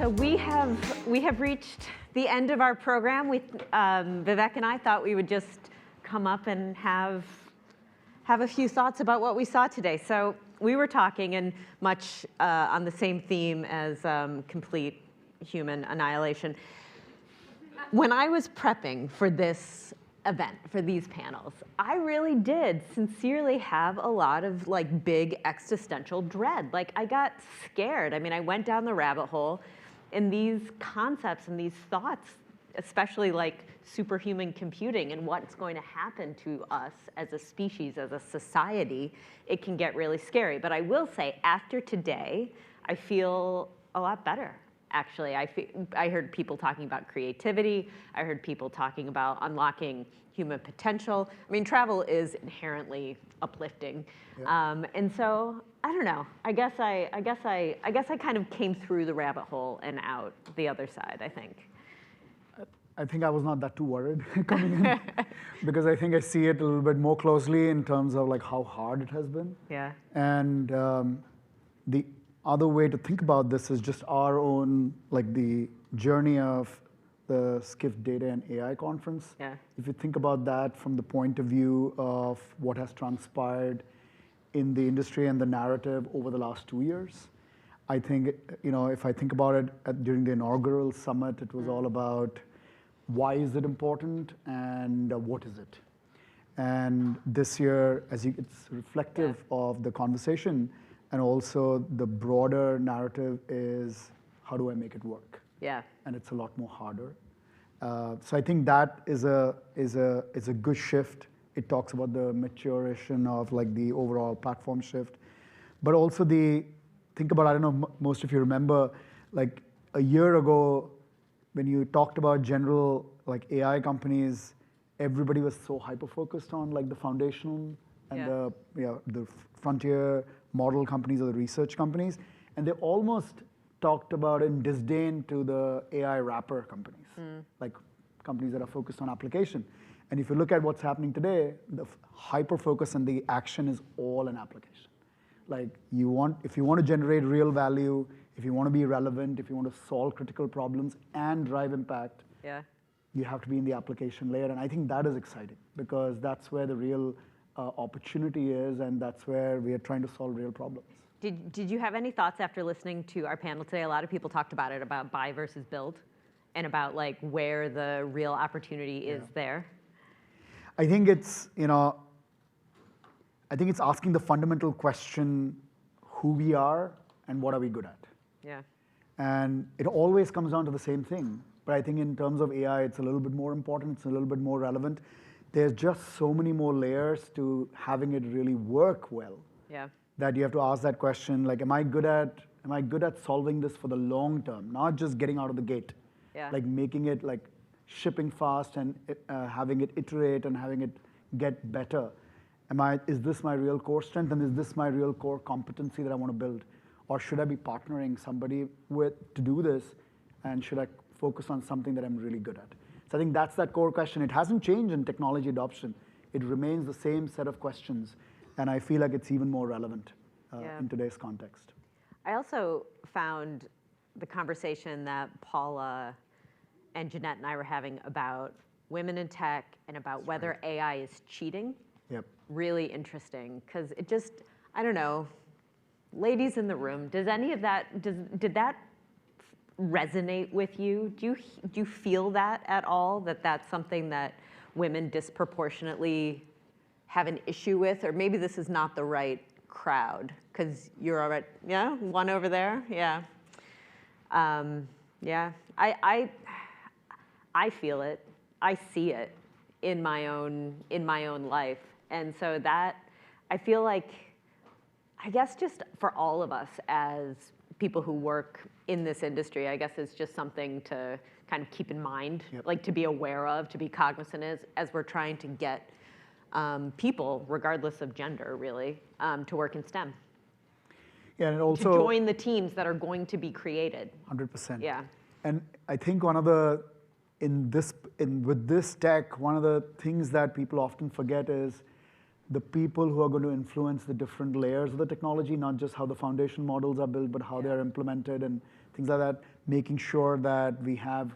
So we have reached the end of our program. Vivek and I thought we would just come up and have a few thoughts about what we saw today. So we were talking, and much on the same theme as complete human annihilation. When I was prepping for this event, for these panels, I really did sincerely have a lot of like big existential dread. Like I got scared. I mean, I went down the rabbit hole in these concepts and these thoughts, especially like superhuman computing and what's going to happen to us as a species, as a society. It can get really scary. But I will say, after today, I feel a lot better. Actually, I heard people talking about creativity. I heard people talking about unlocking human potential. I mean, travel is inherently uplifting, and so I don't know. I guess I kind of came through the rabbit hole and out the other side. I think. I think I was not that too worried coming in because I think I see it a little bit more closely in terms of like how hard it has been. Yeah. And the other way to think about this is just our own, like the journey of the Skift Data and AI conference. Yeah. If you think about that from the point of view of what has transpired in the industry and the narrative over the last 2 years, I think, if I think about it during the inaugural summit, it was all about why is it important and what is it? And this year, it's reflective of the conversation. And also the broader narrative is, how do I make it work? Yeah. And it's a lot more harder. So I think that is a good shift. It talks about the maturation of like the overall platform shift. But also think about, I don't know, most of you remember, like a year ago, when you talked about general like AI companies, everybody was so hyper-focused on like the foundational and the frontier model companies or the research companies, and they almost talked about in disdain to the AI wrapper companies, like companies that are focused on application. And if you look at what's happening today, the hyper-focus and the action is all in application. Like if you want to generate real value, if you want to be relevant, if you want to solve critical problems and drive impact, you have to be in the application layer. And I think that is exciting because that's where the real opportunity is, and that's where we are trying to solve real problems. Did you have any thoughts after listening to our panel today? A lot of people talked about it, about buy versus build, and about like where the real opportunity is there. I think it's asking the fundamental question, who we are and what are we good at. Yeah. And it always comes down to the same thing. But I think in terms of AI, it's a little bit more important. It's a little bit more relevant. There's just so many more layers to having it really work well. Yeah. That you have to ask that question, like, am I good at solving this for the long term, not just getting out of the gate? Yeah. Like making it like shipping fast and having it iterate and having it get better. Is this my real core strength, and is this my real core competency that I want to build? Or should I be partnering somebody to do this, and should I focus on something that I'm really good at? So I think that's that core question. It hasn't changed in technology adoption. It remains the same set of questions, and I feel like it's even more relevant in today's context. I also found the conversation that Paula and Jeanette and I were having about women in tech and about whether AI is cheating really interesting, because it just, I don't know, ladies in the room, does any of that, did that resonate with you? Do you feel that at all, that that's something that women disproportionately have an issue with? Or maybe this is not the right crowd, because you're already, one over there, I feel it, I see it in my own life. And so that, I feel like, I guess just for all of us as people who work in this industry, I guess it's just something to kind of keep in mind, like to be aware of, to be cognizant as we're trying to get people, regardless of gender, really, to work in STEM. Yeah, and also to join the teams that are going to be created. 100%. Yeah. And I think with this tech, one of the things that people often forget is the people who are going to influence the different layers of the technology, not just how the foundation models are built, but how they are implemented and things like that. making sure that we have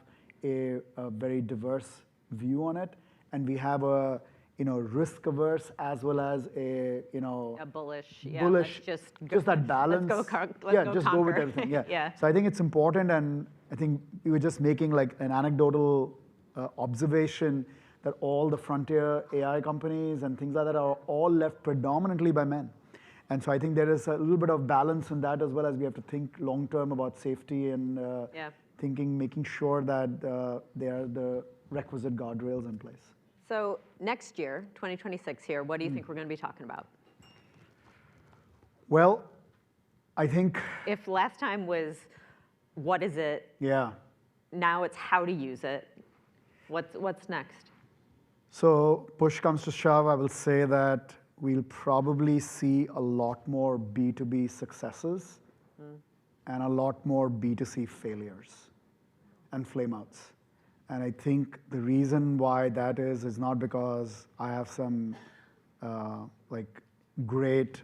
a very diverse view on it, and we have a risk averse as well as a A bullish, yeah, bullish, let's just go, that balance. Let's go, yeah, go just conquer. go with everything. Yeah. Yeah. So I think it's important, and I think we were just making like an anecdotal observation that all the frontier AI companies and things like that are all left predominantly by men. And so I think there is a little bit of balance in that, as well as we have to think long term about safety and making sure that there are the requisite guardrails in place. So next year, 2026 here, what do you think we're going to be talking about? Well, I think if last time was what is it? Yeah. Now it's how to use it. What's next? So push comes to shove, I will say that we'll probably see a lot more B2B successes and a lot more B2C failures and flameouts. And I think the reason why that is not because I have some like great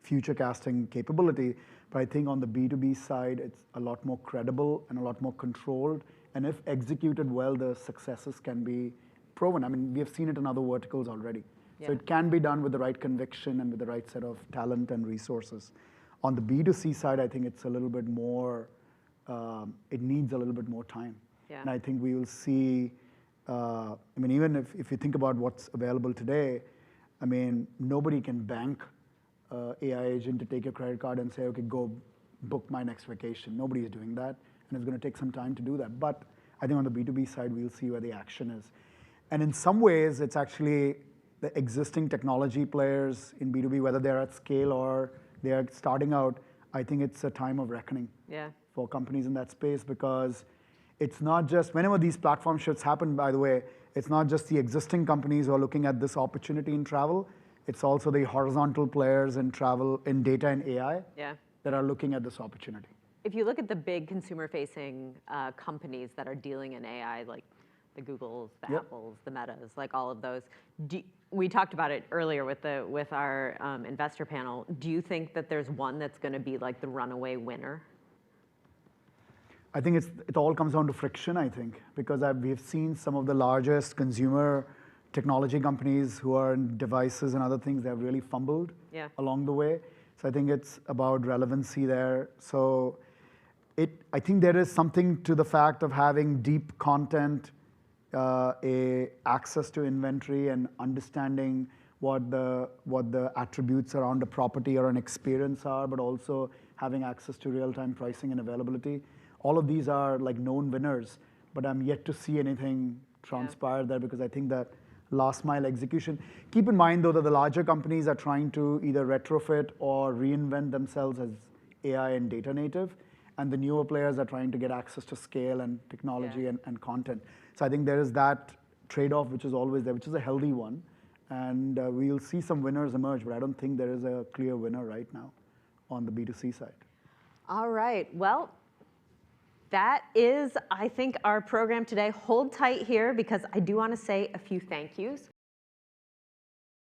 future casting capability, but I think on the B2B side, it's a lot more credible and a lot more controlled. And if executed well, the successes can be proven. I mean, we have seen it in other verticals already. So it can be done with the right conviction and with the right set of talent and resources. On the B2C side, I think it's a little bit more, it needs a little bit more time. Yeah. And I think we will see, I mean, even if you think about what's available today, I mean, nobody can bank AI agent to take your credit card and say, okay, go book my next vacation. Nobody is doing that, and it's going to take some time to do that. But I think on the B2B side, we'll see where the action is. And in some ways, it's actually the existing technology players in B2B, whether they're at scale or they are starting out, I think it's a time of reckoning for companies in that space, because it's not just, whenever these platform shifts happen, by the way, it's not just the existing companies who are looking at this opportunity in travel, it's also the horizontal players in travel, in data and AI that are looking at this opportunity. If you look at the big consumer-facing companies that are dealing in AI, like the Googles, the Apples, the Metas, like all of those, we talked about it earlier with our investor panel. Do you think that there's one that's going to be like the runaway winner? I think it all comes down to friction, I think, because we've seen some of the largest consumer technology companies who are in devices and other things, they have really fumbled along the way. So I think it's about relevancy there. So I think there is something to the fact of having deep content, access to inventory, and understanding what the attributes around a property or an experience are, but also having access to real-time pricing and availability. All of these are like known winners, but I'm yet to see anything transpire there, because I think that last mile execution. Keep in mind though that the larger companies are trying to either retrofit or reinvent themselves as AI and data native, and the newer players are trying to get access to scale and technology and content. So I think there is that trade-off which is always there, which is a healthy one, and we'll see some winners emerge, but I don't think there is a clear winner right now on the B2C side. All right, well, that is, I think, our program today. Hold tight here, because I do want to say a few thank yous.